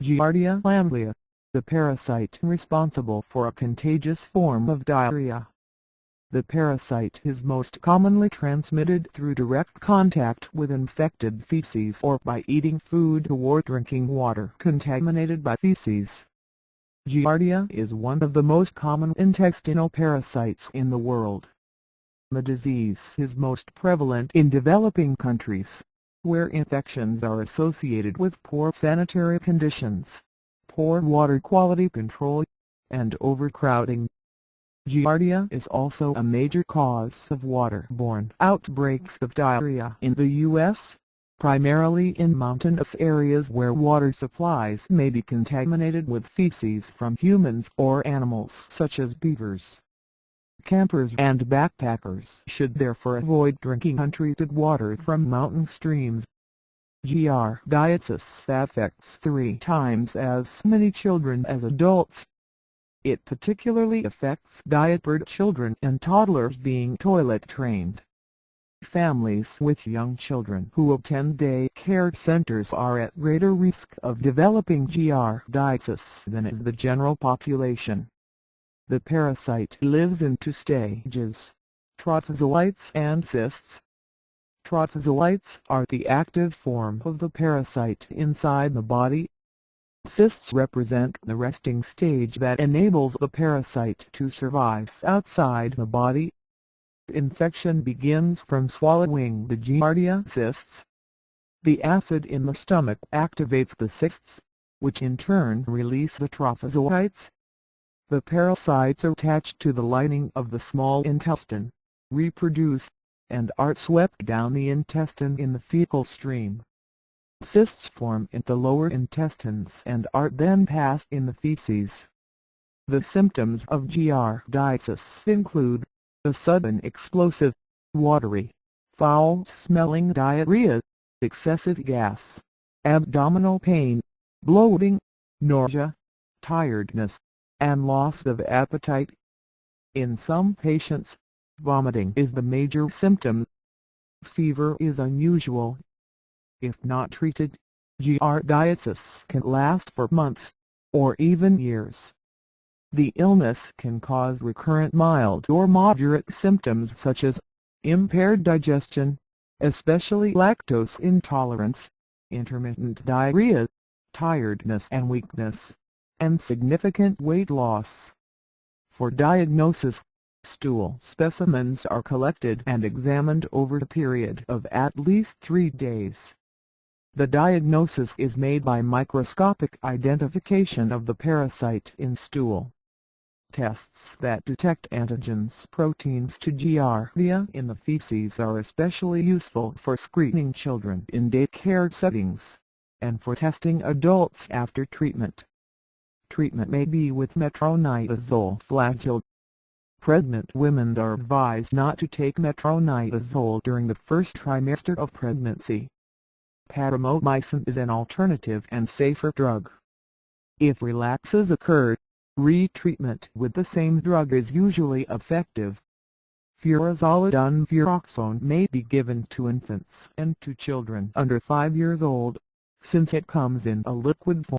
Giardia lamblia, the parasite responsible for a contagious form of diarrhea. The parasite is most commonly transmitted through direct contact with infected feces or by eating food or drinking water contaminated by feces. Giardia is one of the most common intestinal parasites in the world. The disease is most prevalent in developing countries, where infections are associated with poor sanitary conditions, poor water quality control, and overcrowding. Giardia is also a major cause of waterborne outbreaks of diarrhea in the U.S., primarily in mountainous areas where water supplies may be contaminated with feces from humans or animals such as beavers. Campers and backpackers should therefore avoid drinking untreated water from mountain streams. Giardiasis affects 3 times as many children as adults. It particularly affects diapered children and toddlers being toilet trained. Families with young children who attend day care centers are at greater risk of developing giardiasis than is the general population. The parasite lives in 2 stages: trophozoites and cysts. Trophozoites are the active form of the parasite inside the body. Cysts represent the resting stage that enables the parasite to survive outside the body. Infection begins from swallowing the Giardia cysts. The acid in the stomach activates the cysts, which in turn release the trophozoites. The parasites are attached to the lining of the small intestine, reproduce, and are swept down the intestine in the fecal stream. Cysts form in the lower intestines and are then passed in the feces. The symptoms of giardiasis include a sudden explosive, watery, foul-smelling diarrhea, excessive gas, abdominal pain, bloating, nausea, tiredness, and loss of appetite. In some patients, vomiting is the major symptom. Fever is unusual. If not treated, giardiasis can last for months, or even years. The illness can cause recurrent mild or moderate symptoms such as impaired digestion, especially lactose intolerance, intermittent diarrhea, tiredness and weakness, and significant weight loss. For diagnosis, stool specimens are collected and examined over a period of at least 3 days. The diagnosis is made by microscopic identification of the parasite in stool. Tests that detect antigens proteins to Giardia in the feces are especially useful for screening children in daycare settings, and for testing adults after treatment. Treatment may be with metronidazole flagyl. Pregnant women are advised not to take metronidazole during the first trimester of pregnancy. Paramomycin is an alternative and safer drug. If relapses occur, retreatment with the same drug is usually effective. Furazolidine may be given to infants and to children under 5 years old, since it comes in a liquid form.